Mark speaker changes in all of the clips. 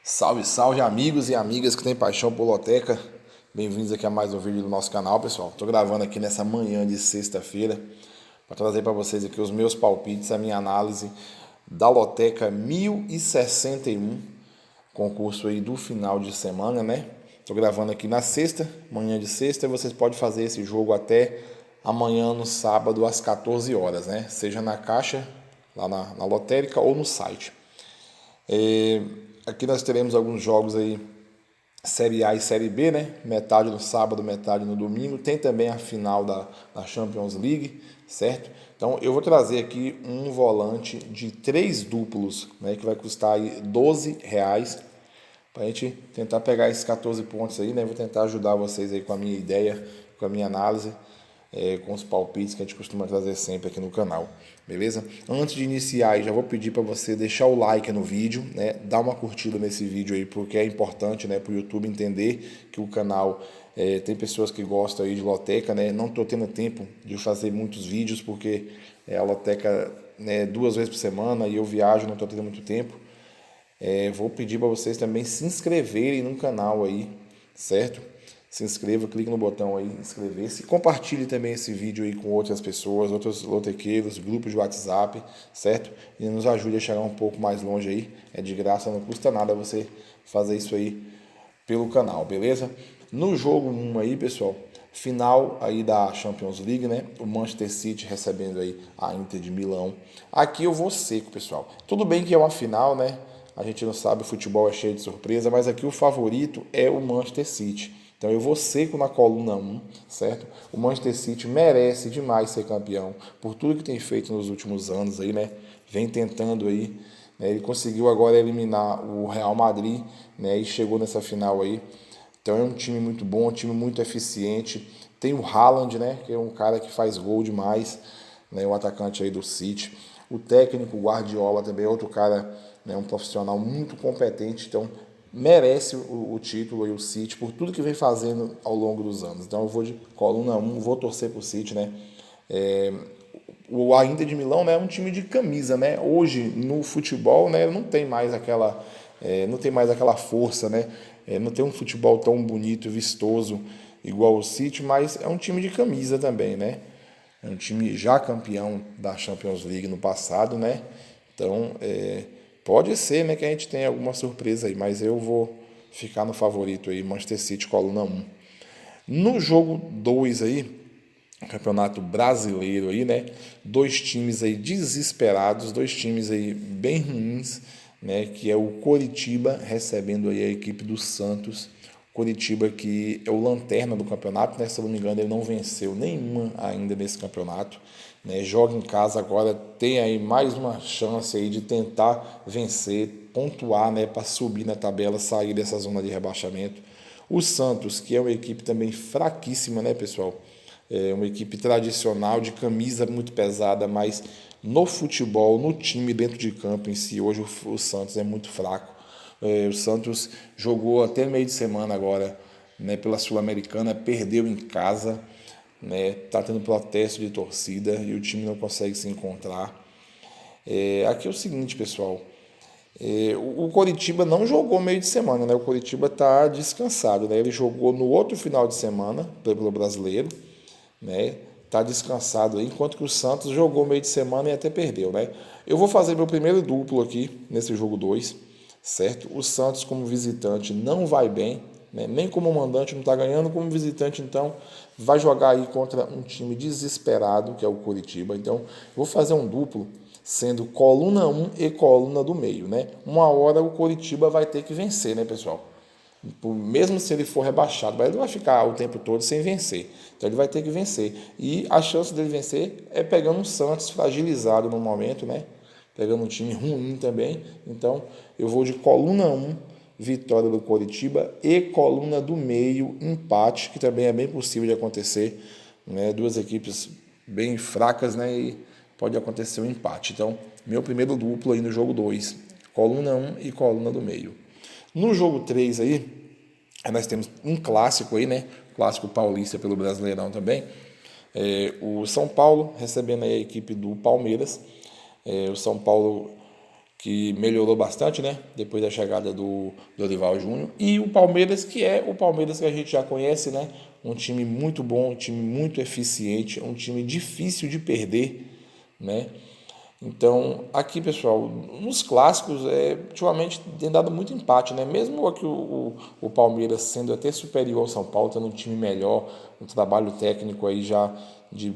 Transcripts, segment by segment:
Speaker 1: Salve, salve amigos e amigas que têm paixão por loteca. Bem-vindos aqui a mais um vídeo do nosso canal, pessoal. Estou gravando aqui nessa manhã de sexta-feira para trazer para vocês aqui os meus palpites, a minha análise da loteca 1061, concurso aí do final de semana, né? Estou gravando aqui na sexta, manhã de sexta, e vocês podem fazer esse jogo até amanhã no sábado às 14 horas, né? Seja na caixa, lá na lotérica ou no site. Aqui nós teremos alguns jogos aí, Série A e Série B, né? Metade no sábado, metade no domingo. Tem também a final da Champions League, certo? Então eu vou trazer aqui um volante de 3 duplos, né? Que vai custar aí R$ 12, para a gente tentar pegar esses 14 pontos aí, né? Vou tentar ajudar vocês aí com a minha ideia, com a minha análise, com os palpites que a gente costuma trazer sempre aqui no canal, beleza? Antes de iniciar, já vou pedir para você deixar o like no vídeo, né? Dar uma curtida nesse vídeo aí, porque é importante, né? Para o YouTube entender que o canal tem pessoas que gostam aí de loteca, né? Não estou tendo tempo de fazer muitos vídeos, porque a loteca, né, 2 vezes por semana e eu viajo, não estou tendo muito tempo. Vou pedir para vocês também se inscreverem no canal aí, certo? Se inscreva, clique no botão aí, inscrever-se. Compartilhe também esse vídeo aí com outras pessoas, outros lotequeiros, grupos de WhatsApp, certo? E nos ajude a chegar um pouco mais longe aí. É de graça, não custa nada você fazer isso aí pelo canal, beleza? No jogo 1 aí, pessoal, final aí da Champions League, né? O Manchester City recebendo aí a Inter de Milão. Aqui eu vou seco, pessoal. Tudo bem que é uma final, né? A gente não sabe, o futebol é cheio de surpresa, mas aqui o favorito é o Manchester City. Então eu vou seco na coluna 1, certo? O Manchester City merece demais ser campeão, por tudo que tem feito nos últimos anos aí, né? Vem tentando aí, né? Ele conseguiu agora eliminar o Real Madrid, né? E chegou nessa final aí. Então é um time muito bom, um time muito eficiente. Tem o Haaland, né? Que é um cara que faz gol demais, né? O atacante aí do City. O técnico Guardiola também é outro cara, né? Um profissional muito competente. Então merece o título e o City por tudo que vem fazendo ao longo dos anos. Então eu vou de coluna 1, vou torcer pro City, né? O Inter de Milão, né, é um time de camisa, né? Hoje no futebol, né, não tem mais aquela força, né? Não tem um futebol tão bonito, vistoso igual o City, mas é um time de camisa também, né? É um time já campeão da Champions League no passado, né? Então, pode ser, né, que a gente tenha alguma surpresa aí, mas eu vou ficar no favorito aí, Manchester City, coluna 1. No jogo 2 aí, Campeonato Brasileiro aí, né? Dois times aí desesperados, dois times aí bem ruins, né? Que é o Coritiba recebendo aí a equipe do Santos. Coritiba que é o lanterna do campeonato, né? Se eu não me engano, ele não venceu nenhuma ainda nesse campeonato, né? Joga em casa agora, tem aí mais uma chance aí de tentar vencer, pontuar, né? Para subir na tabela, sair dessa zona de rebaixamento. O Santos, que é uma equipe também fraquíssima, né, pessoal? É uma equipe tradicional, de camisa muito pesada, mas no futebol, no time dentro de campo em si, hoje o Santos é muito fraco. O Santos jogou até meio de semana agora, né, pela Sul-Americana, perdeu em casa, né, tá tendo protesto de torcida e o time não consegue se encontrar. Aqui é o seguinte, pessoal, o Coritiba não jogou meio de semana, né? O Coritiba está descansado, né? Ele jogou no outro final de semana pelo Brasileiro, né? Tá descansado aí, enquanto que o Santos jogou meio de semana e até perdeu, né? Eu vou fazer meu primeiro duplo aqui nesse jogo 2, certo? O Santos como visitante não vai bem, né? Nem como mandante não está ganhando, como visitante então vai jogar aí contra um time desesperado que é o Coritiba. Então vou fazer um duplo sendo coluna 1 e coluna do meio, né? Uma hora o Coritiba vai ter que vencer, né, pessoal? Mesmo se ele for rebaixado, mas ele não vai ficar o tempo todo sem vencer. Então ele vai ter que vencer. E a chance dele vencer é pegando um Santos fragilizado no momento, né? Pegando um time ruim também. Então eu vou de coluna 1, vitória do Coritiba, e coluna do meio, empate, que também é bem possível de acontecer, né? Duas equipes bem fracas, né? E pode acontecer um empate. Então, meu primeiro duplo aí no jogo 2, coluna 1 e coluna do meio. No jogo 3 aí, nós temos um clássico aí, né? Clássico paulista pelo Brasileirão também. O São Paulo recebendo aí a equipe do Palmeiras. O São Paulo que melhorou bastante, né? Depois da chegada do Dorival Júnior. E o Palmeiras, que é o Palmeiras que a gente já conhece, né? Um time muito bom, um time muito eficiente, um time difícil de perder, né? Então, aqui, pessoal, nos clássicos, ultimamente tem dado muito empate, né? Mesmo aqui o Palmeiras sendo até superior ao São Paulo, tendo um time melhor, um trabalho técnico aí já de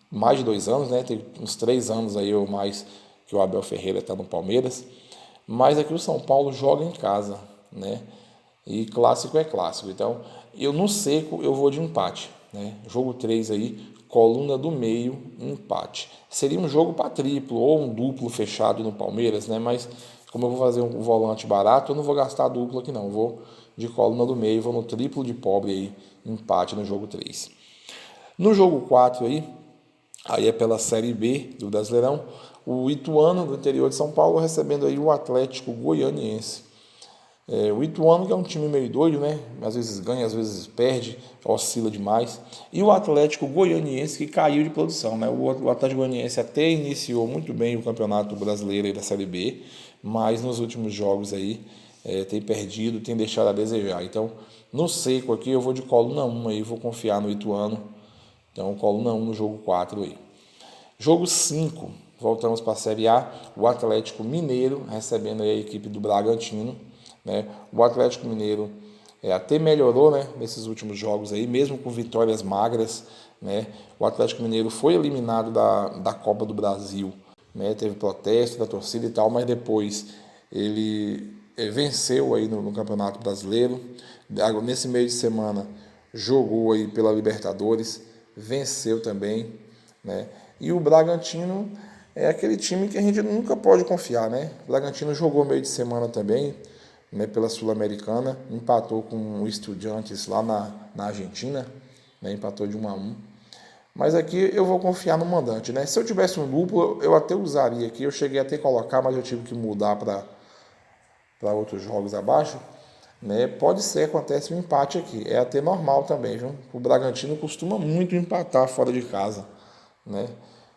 Speaker 1: mais de 2 anos, né? Tem uns 3 anos aí ou mais que o Abel Ferreira está no Palmeiras. Mas aqui o São Paulo joga em casa, né? E clássico é clássico. Então, eu no seco eu vou de empate, né? Jogo 3 aí, coluna do meio, empate. Seria um jogo para triplo ou um duplo fechado no Palmeiras, né? Mas como eu vou fazer um volante barato, eu não vou gastar duplo aqui não. Eu vou de coluna do meio, vou no triplo de pobre aí, empate no jogo 3. No jogo 4 aí é pela Série B do Brasileirão, o Ituano do interior de São Paulo recebendo aí o Atlético Goianiense. O Ituano, que é um time meio doido, né? Às vezes ganha, às vezes perde, oscila demais. E o Atlético Goianiense, que caiu de produção, né? O Atlético Goianiense até iniciou muito bem o Campeonato Brasileiro aí da Série B, mas nos últimos jogos aí tem perdido, tem deixado a desejar. Então, no seco aqui, eu vou de coluna 1 aí, vou confiar no Ituano. Então, coluna 1 no jogo 4 aí. Jogo 5, voltamos para a Série A, o Atlético Mineiro recebendo aí a equipe do Bragantino, né? O Atlético Mineiro até melhorou, né, nesses últimos jogos aí, mesmo com vitórias magras, né? O Atlético Mineiro foi eliminado da Copa do Brasil, né? Teve protesto da torcida e tal, mas depois ele venceu aí no Campeonato Brasileiro. Nesse meio de semana jogou aí pela Libertadores, venceu também, né? E o Bragantino é aquele time que a gente nunca pode confiar, né? O Bragantino jogou meio de semana também, né, pela Sul-Americana, empatou com o Estudiantes lá na Argentina, né, empatou de 1-1. Mas aqui eu vou confiar no mandante, né? Se eu tivesse um duplo, eu até usaria aqui. Eu cheguei até a colocar, mas eu tive que mudar para outros jogos abaixo. Né? Pode ser, acontece um empate aqui. É até normal também, viu? O Bragantino costuma muito empatar fora de casa, né?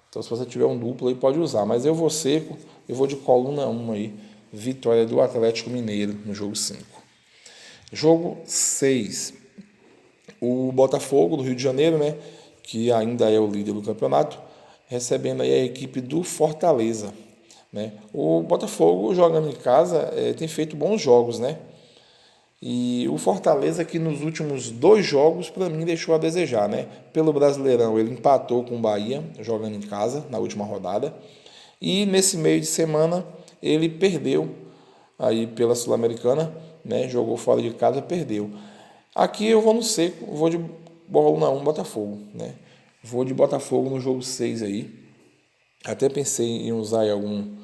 Speaker 1: Então, se você tiver um duplo aí, pode usar. Mas eu vou seco, eu vou de coluna 1 aí. Vitória do Atlético Mineiro no jogo 5. Jogo 6. O Botafogo do Rio de Janeiro, né? Que ainda é o líder do campeonato, recebendo aí a equipe do Fortaleza, né? O Botafogo jogando em casa tem feito bons jogos, né? E o Fortaleza que nos últimos 2 jogos, para mim, deixou a desejar, né? Pelo Brasileirão, ele empatou com o Bahia, jogando em casa, na última rodada. E nesse meio de semana, ele perdeu aí pela Sul-Americana, né? Jogou fora de casa, perdeu. Aqui eu vou no seco, vou de bola 1 Botafogo, né? Vou de Botafogo no jogo 6 aí. Até pensei em usar aí algum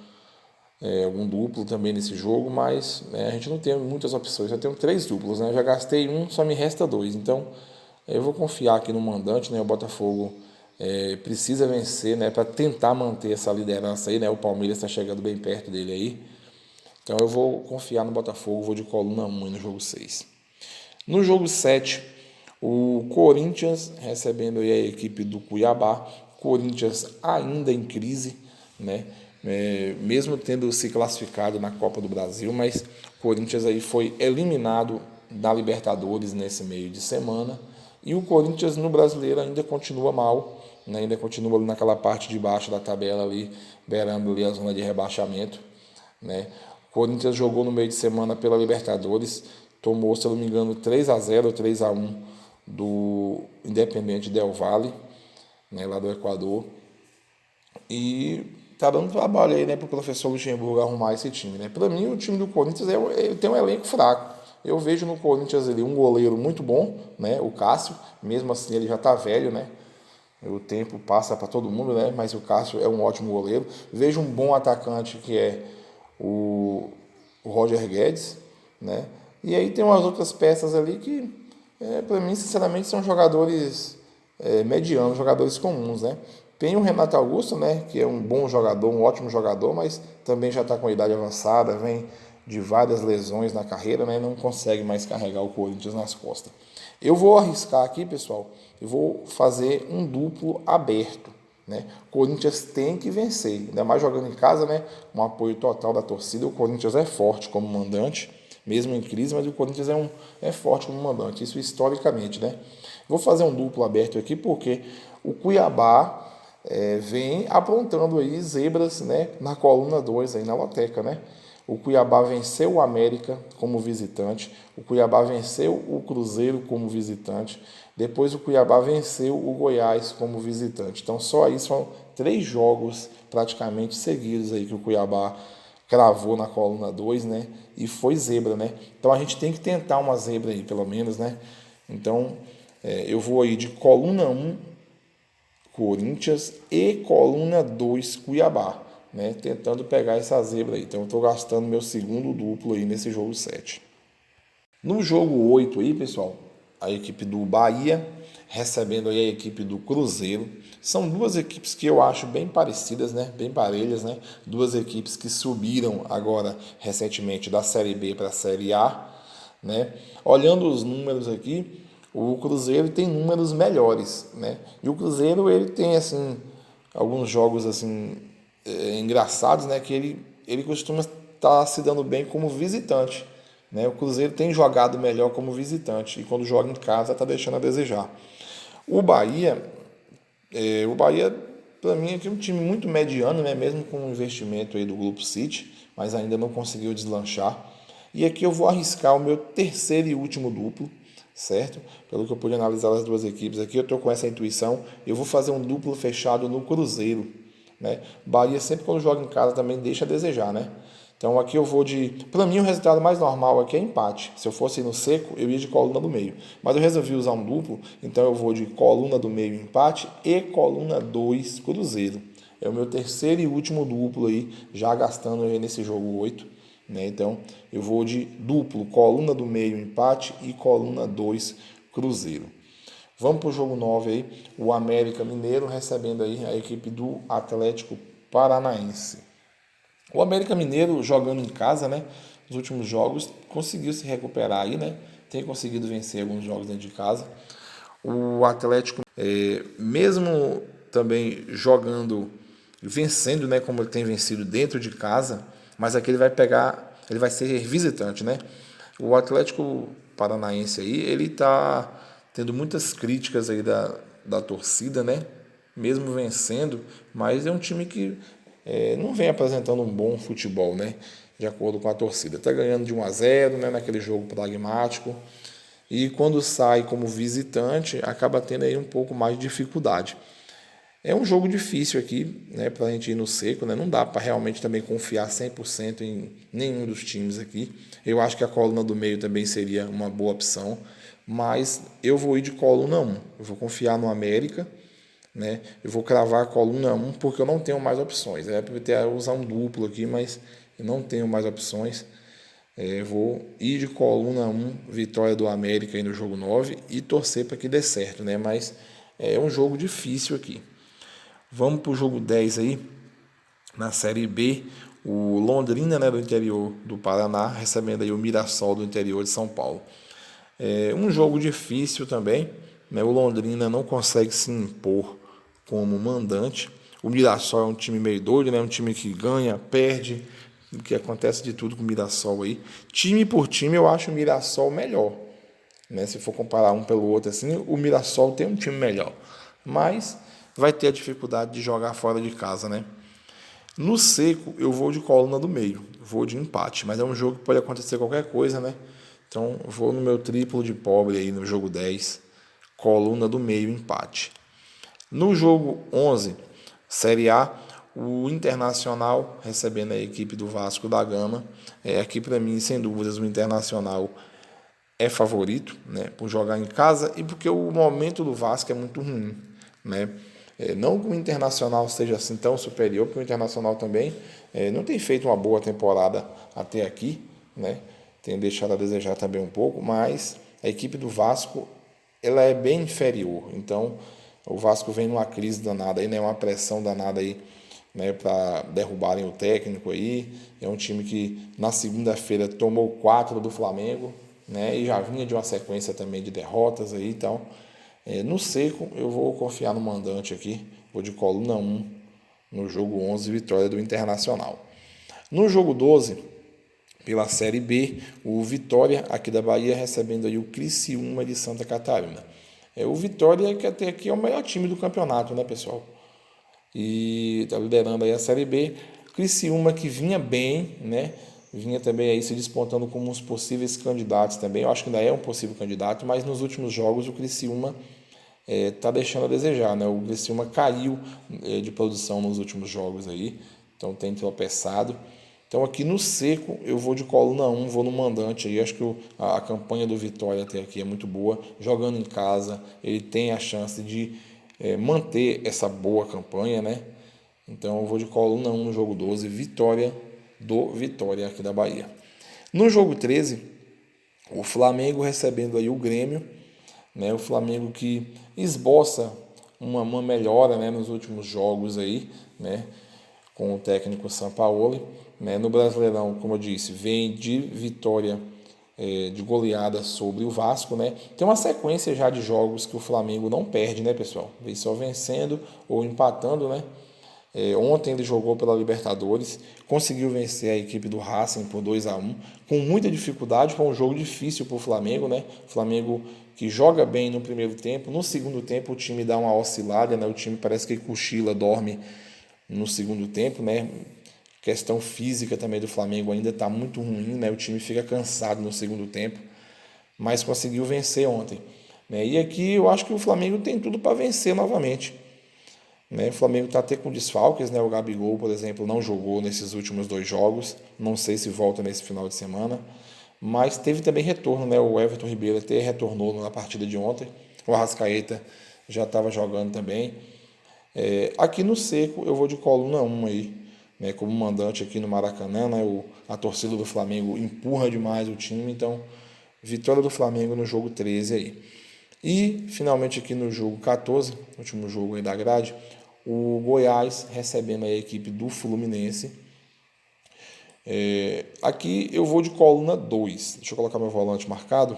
Speaker 1: duplo também nesse jogo, mas a gente não tem muitas opções. Eu tenho 3 duplos, né? Eu já gastei um, só me resta 2. Então eu vou confiar aqui no mandante, né? O Botafogo precisa vencer, né? Para tentar manter essa liderança aí, né? O Palmeiras está chegando bem perto dele aí. Então eu vou confiar no Botafogo, vou de coluna 1 no jogo 6. No jogo 7, o Corinthians recebendo aí a equipe do Cuiabá. Corinthians ainda em crise, né? Mesmo tendo se classificado na Copa do Brasil, mas o Corinthians aí foi eliminado da Libertadores nesse meio de semana. E o Corinthians no Brasileiro ainda continua mal, né? Ainda continua ali naquela parte de baixo da tabela ali, beirando ali a zona de rebaixamento, né? O Corinthians jogou no meio de semana pela Libertadores, tomou, se eu não me engano, 3-0, 3-1 do Independente Del Valle, né, lá do Equador. E tá dando trabalho aí, né, pro professor Luxemburgo arrumar esse time, né? Para mim, o time do Corinthians ele tem um elenco fraco. Eu vejo no Corinthians ali um goleiro muito bom, né, o Cássio, mesmo assim ele já tá velho, né? O tempo passa para todo mundo, né? Mas o Cássio é um ótimo goleiro. Vejo um bom atacante que é o Roger Guedes, né? E aí tem umas outras peças ali que, para mim, sinceramente, são jogadores medianos, jogadores comuns, né? Tem o Renato Augusto, né? Que é um bom jogador, um ótimo jogador, mas também já está com a idade avançada, vem de várias lesões na carreira, né? Não consegue mais carregar o Corinthians nas costas. Eu vou arriscar aqui, pessoal, eu vou fazer um duplo aberto, né? O Corinthians tem que vencer, ainda mais jogando em casa, né? Um apoio total da torcida. O Corinthians é forte como mandante, mesmo em crise, mas o Corinthians é forte como mandante, isso historicamente, né? Vou fazer um duplo aberto aqui porque o Cuiabá vem aprontando aí zebras, né? Na coluna 2 aí na loteca, né? O Cuiabá venceu o América como visitante, o Cuiabá venceu o Cruzeiro como visitante, depois o Cuiabá venceu o Goiás como visitante. Então só aí são 3 jogos praticamente seguidos aí que o Cuiabá cravou na coluna 2, né? E foi zebra, né? Então a gente tem que tentar uma zebra aí, pelo menos, né? Então eu vou aí de coluna 1 Corinthians e coluna 2 Cuiabá, né? Tentando pegar essa zebra aí. Então eu estou gastando meu segundo duplo aí nesse jogo 7. No jogo 8 aí, pessoal, a equipe do Bahia recebendo aí a equipe do Cruzeiro. São duas equipes que eu acho bem parecidas, né? Bem parelhas, né? Duas equipes que subiram agora recentemente da Série B para a Série A, né? Olhando os números aqui, o Cruzeiro tem números melhores, né? E o Cruzeiro ele tem assim alguns jogos assim engraçados, né? Que ele costuma estar se dando bem como visitante, né? O Cruzeiro tem jogado melhor como visitante e quando joga em casa está deixando a desejar. O Bahia, o Bahia para mim é um time muito mediano, né? Mesmo com o investimento aí do Grupo City, mas ainda não conseguiu deslanchar. E aqui eu vou arriscar o meu terceiro e último duplo, certo? Pelo que eu pude analisar as duas equipes aqui, eu estou com essa intuição. Eu vou fazer um duplo fechado no Cruzeiro, né? Bahia sempre quando joga em casa também deixa a desejar, né? Então aqui eu vou de... Para mim o resultado mais normal aqui é empate. Se eu fosse no seco, eu ia de coluna do meio. Mas eu resolvi usar um duplo, então eu vou de coluna do meio empate e coluna 2 Cruzeiro. É o meu terceiro e último duplo aí, já gastando aí nesse jogo 8. Né? Então eu vou de duplo, coluna do meio empate e coluna 2 Cruzeiro. Vamos para o jogo 9 aí, o América Mineiro recebendo aí a equipe do Atlético Paranaense. O América Mineiro jogando em casa, né? Nos últimos jogos conseguiu se recuperar aí, né? Tem conseguido vencer alguns jogos dentro de casa. O Atlético, mesmo também jogando, vencendo, né? Como ele tem vencido dentro de casa, mas aqui ele vai pegar, ele vai ser visitante, né? O Atlético Paranaense aí, ele tá tendo muitas críticas aí da torcida, né? Mesmo vencendo, mas é um time que não vem apresentando um bom futebol, né? De acordo com a torcida. Está ganhando de 1-0, né? Naquele jogo pragmático. E quando sai como visitante, acaba tendo aí um pouco mais de dificuldade. É um jogo difícil aqui, né? Para a gente ir no seco, né? Não dá para realmente também confiar 100% em nenhum dos times aqui. Eu acho que a coluna do meio também seria uma boa opção. Mas eu vou ir de coluna 1. Eu vou confiar no América, né? Eu vou cravar a coluna 1 porque eu não tenho mais opções. É para eu usar um duplo aqui, mas eu não tenho mais opções. Vou ir de coluna 1, vitória do América aí no jogo 9 e torcer para que dê certo, né? Mas é um jogo difícil aqui. Vamos para o jogo 10 aí, na Série B, o Londrina, né, do interior do Paraná, recebendo aí o Mirassol do interior de São Paulo. Um jogo difícil também, né? O Londrina não consegue se impor como mandante. O Mirassol é um time meio doido, né? Um time que ganha, perde, que acontece de tudo com o Mirassol aí. Time por time, eu acho o Mirassol melhor, né? Se for comparar um pelo outro assim, o Mirassol tem um time melhor, mas vai ter a dificuldade de jogar fora de casa, né? No seco, eu vou de coluna do meio, vou de empate, mas é um jogo que pode acontecer qualquer coisa, né? Então, vou no meu triplo de pobre aí no jogo 10, coluna do meio, empate. No jogo 11, Série A, o Internacional recebendo a equipe do Vasco da Gama. Aqui, para mim, sem dúvidas, o Internacional é favorito, né, por jogar em casa e porque o momento do Vasco é muito ruim, né? Não que o Internacional seja assim tão superior, porque o Internacional também não tem feito uma boa temporada até aqui, né? Tem deixado a desejar também um pouco, mas a equipe do Vasco ela é bem inferior. Então o Vasco vem numa crise danada aí, né? Uma pressão danada aí, né? Para derrubarem o técnico aí. É um time que na segunda-feira tomou 4 do Flamengo, né? E já vinha de uma sequência também de derrotas aí, então no seco eu vou confiar no mandante aqui, Vou de coluna 1 no jogo 11, vitória do Internacional. No jogo 12, pela Série B, o Vitória, aqui da Bahia, recebendo aí o Criciúma de Santa Catarina. O Vitória, que até aqui é o melhor time do campeonato, né, pessoal? E está liderando aí a Série B. Criciúma, que vinha bem, né? Vinha também aí se despontando como uns possíveis candidatos também. Eu acho que ainda é um possível candidato, mas nos últimos jogos o Criciúma está deixando a desejar, né? O Criciúma caiu de produção nos últimos jogos aí, então tem tropeçado. Então aqui no seco eu vou de coluna 1, vou no mandante aí. Acho que a campanha do Vitória até aqui é muito boa. Jogando em casa, ele tem a chance de manter essa boa campanha, né? Então eu vou de coluna 1 no jogo 12, vitória do Vitória aqui da Bahia. No jogo 13, o Flamengo recebendo aí o Grêmio, né? O Flamengo que esboça uma melhora, né, nos últimos jogos aí, né, com o técnico Sampaoli, né? No Brasileirão, como eu disse, vem de vitória de goleada sobre o Vasco, né? Tem uma sequência já de jogos que o Flamengo não perde, né, pessoal? Vem só vencendo ou empatando, né? Ontem ele jogou pela Libertadores, conseguiu vencer a equipe do Racing por 2-1, com muita dificuldade, foi um jogo difícil para o Flamengo, né? O Flamengo que joga bem no primeiro tempo, no segundo tempo o time dá uma oscilada, né? O time parece que cochila, dorme no segundo tempo, né? Questão física também do Flamengo ainda está muito ruim, né? O time fica cansado no segundo tempo, mas conseguiu vencer ontem, né? E aqui eu acho que o Flamengo tem tudo para vencer novamente. Né? O Flamengo está até com desfalques, né? O Gabigol, por exemplo, não jogou nesses últimos 2 jogos. Não sei se volta nesse final de semana. Mas teve também retorno, né? O Everton Ribeiro até retornou na partida de ontem. O Arrascaeta já estava jogando também. Aqui no seco eu vou de coluna 1 aí, né? Como mandante aqui no Maracanã, né? A torcida do Flamengo empurra demais o time, então vitória do Flamengo no jogo 13 aí. E finalmente aqui no jogo 14, último jogo aí da grade, o Goiás recebendo a equipe do Fluminense. Aqui eu vou de coluna 2. Deixa eu colocar meu volante marcado.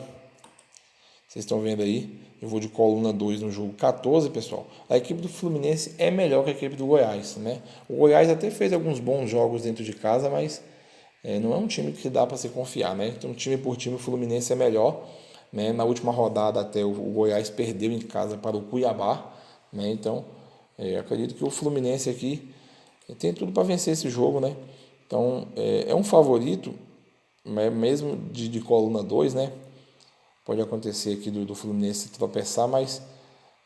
Speaker 1: Vocês estão vendo aí? Eu vou de coluna 2 no jogo 14, pessoal. A equipe do Fluminense é melhor que a equipe do Goiás, né? O Goiás até fez alguns bons jogos dentro de casa, mas não é um time que dá para se confiar, né? Então, time por time, o Fluminense é melhor. Né? Na última rodada até o Goiás perdeu em casa para o Cuiabá, né? Então acredito que o Fluminense aqui tem tudo para vencer esse jogo, né? Então é um favorito, né? Mesmo de coluna 2, né? Pode acontecer aqui do Fluminense tropeçar, mas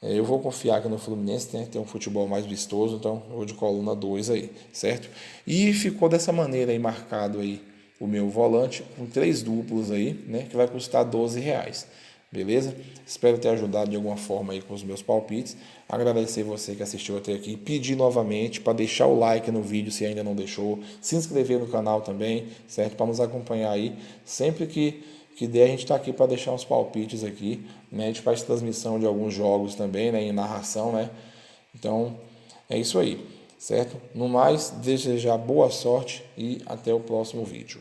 Speaker 1: eu vou confiar aqui no Fluminense, né? Tem um futebol mais vistoso, então eu vou de coluna 2 aí, certo? E ficou dessa maneira aí marcado aí o meu volante com 3 duplos aí, né? Que vai custar R$12. Beleza? Espero ter ajudado de alguma forma aí com os meus palpites. Agradecer você que assistiu até aqui. Pedir novamente para deixar o like no vídeo se ainda não deixou. Se inscrever no canal também, certo? Para nos acompanhar aí. Sempre que der, a gente está aqui para deixar uns palpites aqui. Né? A gente faz transmissão de alguns jogos também, né? Em narração, né? Então, é isso aí, certo? No mais, desejar boa sorte e até o próximo vídeo.